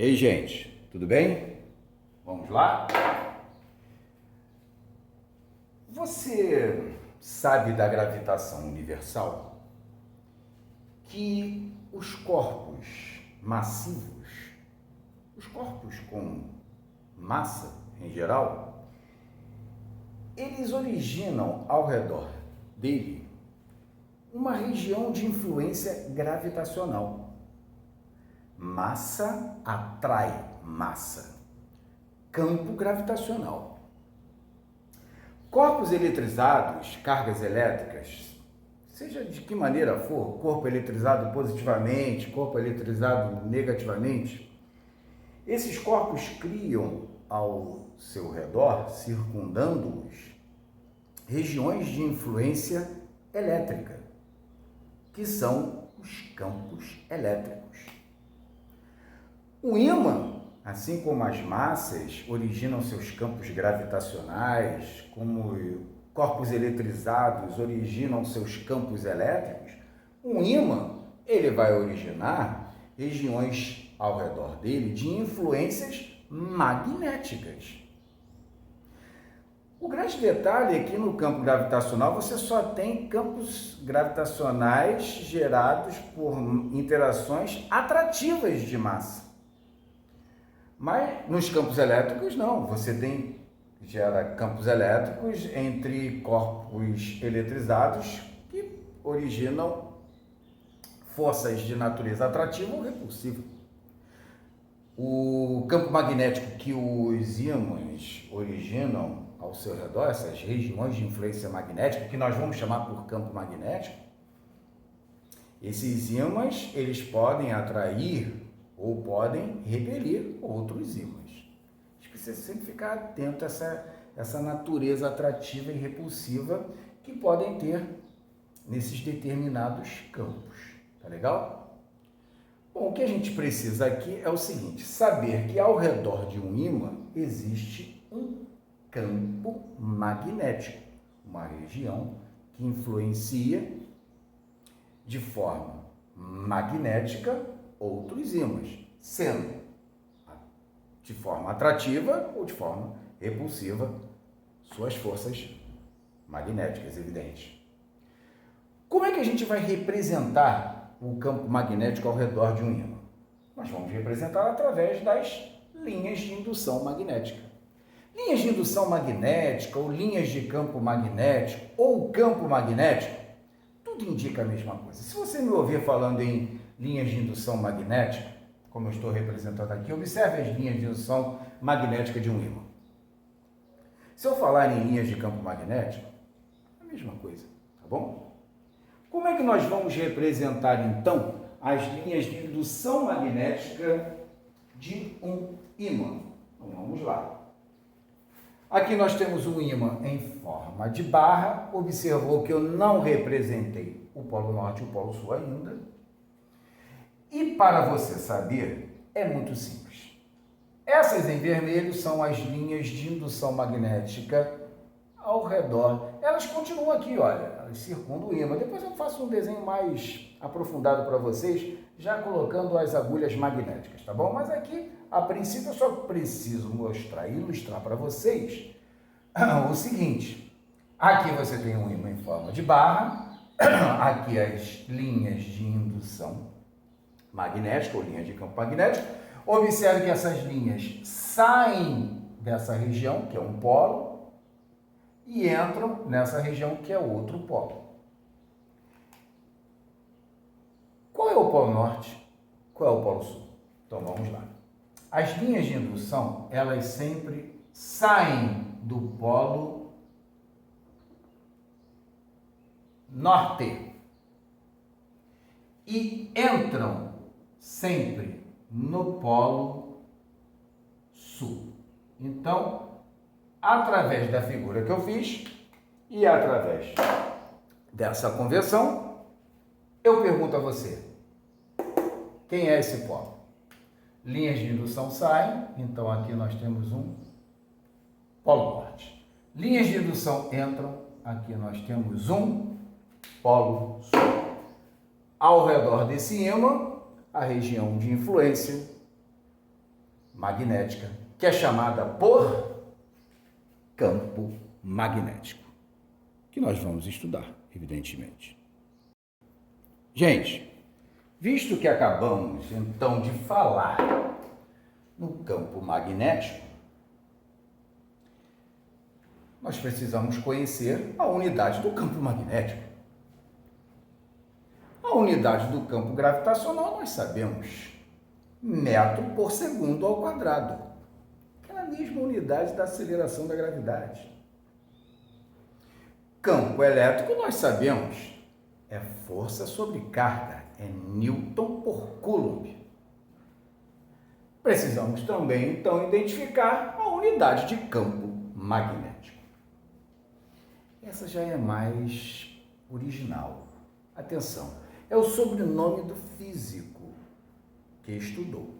Ei, gente, tudo bem? Vamos lá? Você sabe da gravitação universal? Que os corpos massivos, os corpos com massa em geral, eles originam ao redor dele uma região de influência gravitacional. Massa atrai massa. Campo gravitacional. Corpos eletrizados, cargas elétricas, seja de que maneira for, corpo eletrizado positivamente, corpo eletrizado negativamente, esses corpos criam ao seu redor, circundando-os, regiões de influência elétrica, que são os campos elétricos. O ímã, assim como as massas originam seus campos gravitacionais, como corpos eletrizados originam seus campos elétricos, o ímã, ele vai originar regiões ao redor dele de influências magnéticas. O grande detalhe é que no campo gravitacional você só tem campos gravitacionais gerados por interações atrativas de massa. Mas nos campos elétricos não, você gera campos elétricos entre corpos eletrizados que originam forças de natureza atrativa ou repulsiva. O campo magnético que os ímãs originam ao seu redor, essas regiões de influência magnética, que nós vamos chamar por campo magnético, esses ímãs, eles podem atrair ou podem repelir outros ímãs. A gente precisa sempre ficar atento a essa natureza atrativa e repulsiva que podem ter nesses determinados campos. Tá legal? Bom, o que a gente precisa aqui é o seguinte, saber que ao redor de um ímã existe um campo magnético, uma região que influencia de forma magnética outros ímãs, sendo de forma atrativa ou de forma repulsiva suas forças magnéticas evidentes. Como é que a gente vai representar o campo magnético ao redor de um ímã? Nós vamos representar através das linhas de indução magnética. Linhas de indução magnética ou linhas de campo magnético ou campo magnético, tudo indica a mesma coisa. Se você me ouvir falando em linhas de indução magnética, como eu estou representando aqui, observe as linhas de indução magnética de um ímã. Se eu falar em linhas de campo magnético, é a mesma coisa, tá bom? Como é que nós vamos representar, então, as linhas de indução magnética de um ímã? Então, vamos lá. Aqui nós temos um ímã em forma de barra. Observou que eu não representei o polo norte e o polo sul ainda. E para você saber, é muito simples. Essas em vermelho são as linhas de indução magnética ao redor. Elas continuam aqui, olha, elas circundam o ímã. Depois eu faço um desenho mais aprofundado para vocês, já colocando as agulhas magnéticas, tá bom? Mas aqui, a princípio, eu só preciso mostrar e ilustrar para vocês o seguinte. Aqui você tem um ímã em forma de barra, aqui as linhas de indução magnética ou linhas de campo magnético. Observe que essas linhas saem dessa região, que é um polo, e entram nessa região, que é outro polo. Qual é o polo norte? Qual é o polo sul? Então vamos lá. As linhas de indução, elas sempre saem do polo norte e entram sempre no polo sul. Então, através da figura que eu fiz e através dessa conversão, eu pergunto a você, quem é esse polo? Linhas de indução saem, então aqui nós temos um polo norte. Linhas de indução entram, aqui nós temos um polo sul. Ao redor desse ímã, a região de influência magnética, que é chamada por campo magnético, que nós vamos estudar, evidentemente. Gente, visto que acabamos então de falar no campo magnético, nós precisamos conhecer a unidade do campo magnético. A unidade do campo gravitacional nós sabemos, metro por segundo ao quadrado, que é a mesma unidade da aceleração da gravidade. Campo elétrico nós sabemos, é força sobre carga, é Newton por Coulomb. Precisamos também, então, identificar a unidade de campo magnético. Essa já é mais original. Atenção, é o sobrenome do físico que estudou.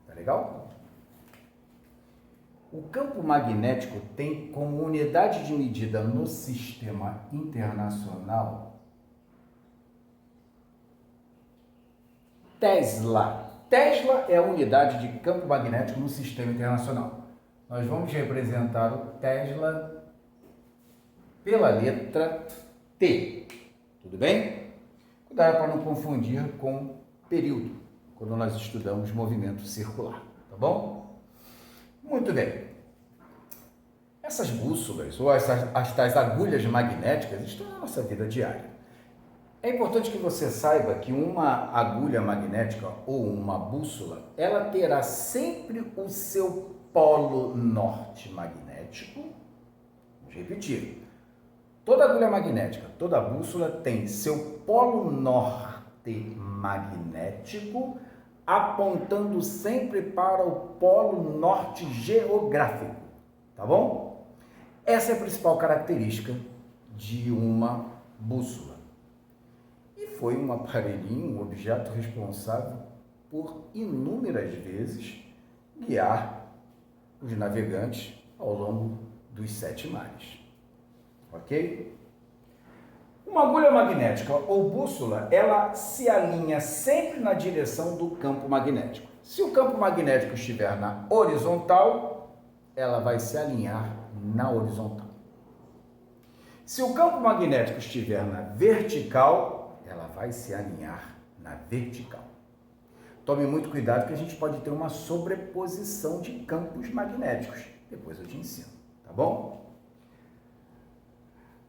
Tá legal? O campo magnético tem como unidade de medida no sistema internacional Tesla. Tesla é a unidade de campo magnético no sistema internacional. Nós vamos representar o Tesla pela letra T. Tudo bem? Cuidado para não confundir com período, quando nós estudamos movimento circular. Tá bom? Muito bem. Essas bússolas, ou as tais agulhas magnéticas, estão na nossa vida diária. É importante que você saiba que uma agulha magnética ou uma bússola, ela terá sempre o seu polo norte magnético. Vamos repetir. Toda agulha magnética, toda bússola tem seu polo norte magnético apontando sempre para o polo norte geográfico, tá bom? Essa é a principal característica de uma bússola. E foi um aparelhinho, um objeto responsável por inúmeras vezes guiar os navegantes ao longo dos 7 mares. Ok? Uma agulha magnética ou bússola, ela se alinha sempre na direção do campo magnético. Se o campo magnético estiver na horizontal, ela vai se alinhar na horizontal. Se o campo magnético estiver na vertical, ela vai se alinhar na vertical. Tome muito cuidado que a gente pode ter uma sobreposição de campos magnéticos. Depois eu te ensino, tá bom?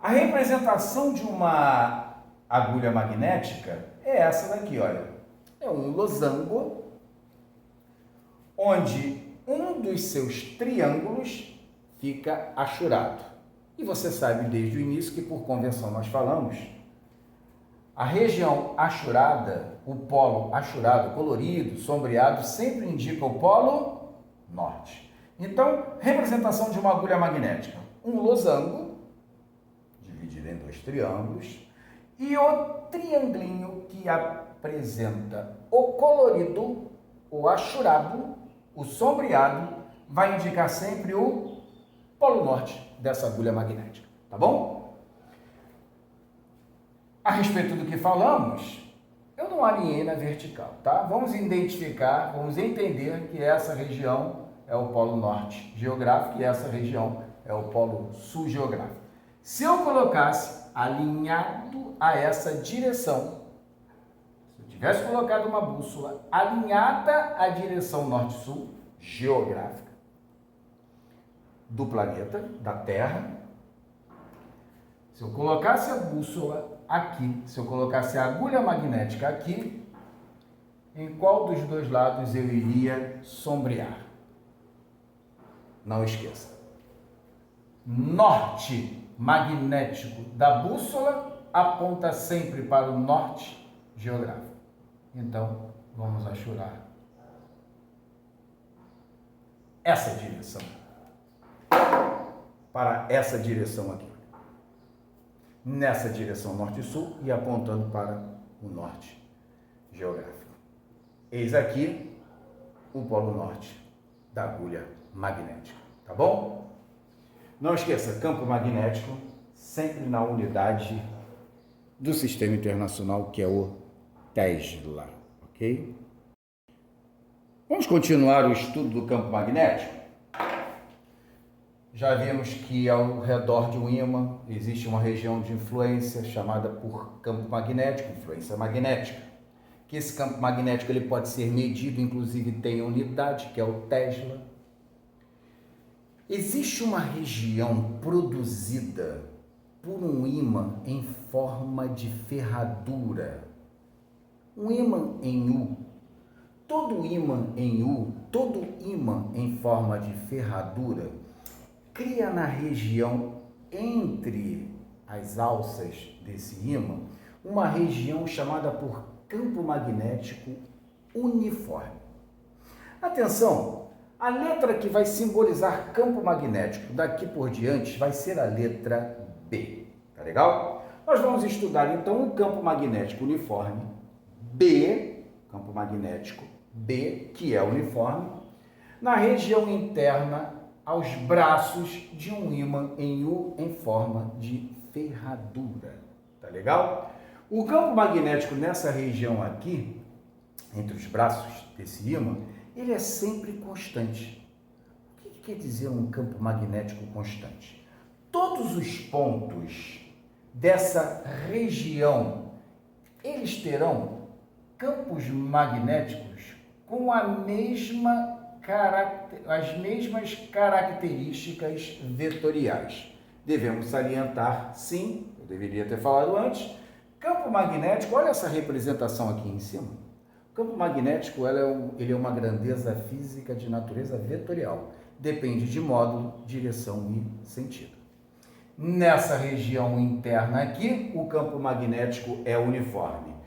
A representação de uma agulha magnética é essa daqui, olha. É um losango onde um dos seus triângulos fica achurado. E você sabe desde o início que, por convenção, nós falamos, a região achurada, o polo achurado, colorido, sombreado, sempre indica o polo norte. Então, representação de uma agulha magnética. Um losango dividido em 2 triângulos, e o triangulinho que apresenta o colorido, o achurado, o sombreado, vai indicar sempre o polo norte dessa agulha magnética, tá bom? A respeito do que falamos, eu não alinhei na vertical, tá? Vamos identificar, vamos entender que essa região é o polo norte geográfico e essa região é o polo sul geográfico. Se eu colocasse alinhado a essa direção, se eu tivesse colocado uma bússola alinhada à direção norte-sul geográfica do planeta, da Terra, se eu colocasse a bússola aqui, se eu colocasse a agulha magnética aqui, em qual dos dois lados eu iria sombrear? Não esqueça. Norte magnético da bússola aponta sempre para o norte geográfico. Então, vamos achurar essa direção para essa direção aqui. Nessa direção norte e sul e apontando para o norte geográfico. Eis aqui o polo norte da agulha magnética, tá bom? Não esqueça, campo magnético sempre na unidade do sistema internacional, que é o Tesla, ok? Vamos continuar o estudo do campo magnético? Já vimos que ao redor de um ímã existe uma região de influência chamada por campo magnético, influência magnética. Que esse campo magnético ele pode ser medido, inclusive tem unidade, que é o Tesla. Existe uma região produzida por um ímã em forma de ferradura. Um ímã em U. Todo ímã em U, todo ímã em forma de ferradura, cria na região entre as alças desse ímã uma região chamada por campo magnético uniforme. Atenção, a letra que vai simbolizar campo magnético daqui por diante vai ser a letra B, tá legal? Nós vamos estudar então o campo magnético uniforme B, campo magnético B, que é uniforme, na região interna aos braços de um ímã em U em forma de ferradura, tá legal? O campo magnético nessa região aqui, entre os braços desse ímã, ele é sempre constante. O que quer dizer um campo magnético constante? Todos os pontos dessa região, eles terão campos magnéticos com as mesmas características vetoriais. Devemos salientar, sim, eu deveria ter falado antes, campo magnético, olha essa representação aqui em cima. O campo magnético ele é uma grandeza física de natureza vetorial. Depende de módulo, direção e sentido. Nessa região interna aqui, o campo magnético é uniforme.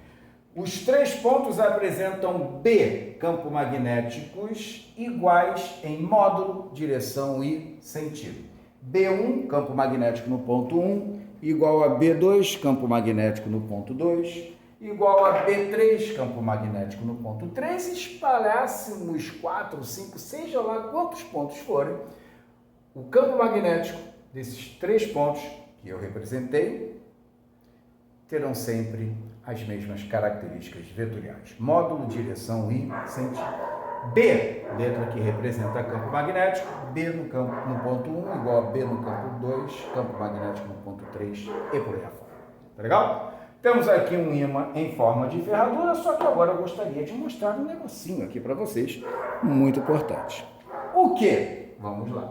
Os três pontos apresentam B, campo magnéticos iguais em módulo, direção e sentido. B1, campo magnético no ponto 1, igual a B2, campo magnético no ponto 2, igual a B3, campo magnético no ponto 3, espalhássemos 4, 5, seja lá quantos pontos forem, o campo magnético desses três pontos que eu representei terão sempre as mesmas características vetoriais, módulo, direção e sentido. B, letra que representa campo magnético, B no ponto 1, igual a B no campo 2, campo magnético no ponto 3 e por aí afora. Tá legal? Temos aqui um ímã em forma de ferradura, só que agora eu gostaria de mostrar um negocinho aqui para vocês, muito importante. O que? Vamos lá.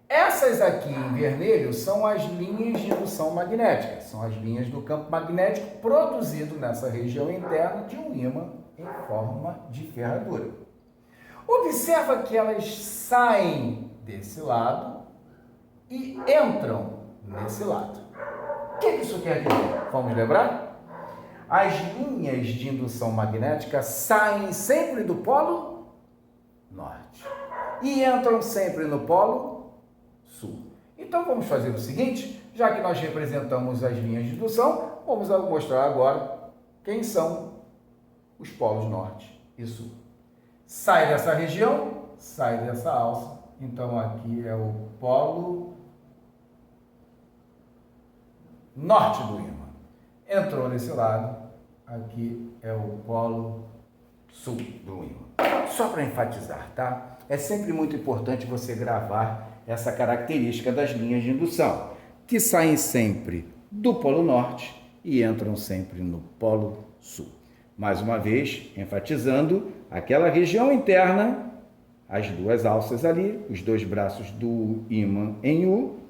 Essas aqui em vermelho são as linhas de indução magnética, são as linhas do campo magnético produzido nessa região interna de um ímã em forma de ferradura. Observa que elas saem desse lado e entram nesse lado. O que isso quer dizer? Vamos lembrar? As linhas de indução magnética saem sempre do polo norte e entram sempre no polo sul. Então vamos fazer o seguinte, já que nós representamos as linhas de indução, vamos mostrar agora quem são os polos norte e sul. Sai dessa região, sai dessa alça, então aqui é o polo norte do ímã. Entrou nesse lado, aqui é o polo sul do ímã. Só para enfatizar, tá? É sempre muito importante você gravar essa característica das linhas de indução, que saem sempre do polo norte e entram sempre no polo sul. Mais uma vez, enfatizando aquela região interna, as duas alças ali, os dois braços do ímã em U,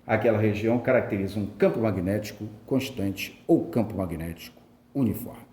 aquela região caracteriza um campo magnético constante ou campo magnético uniforme.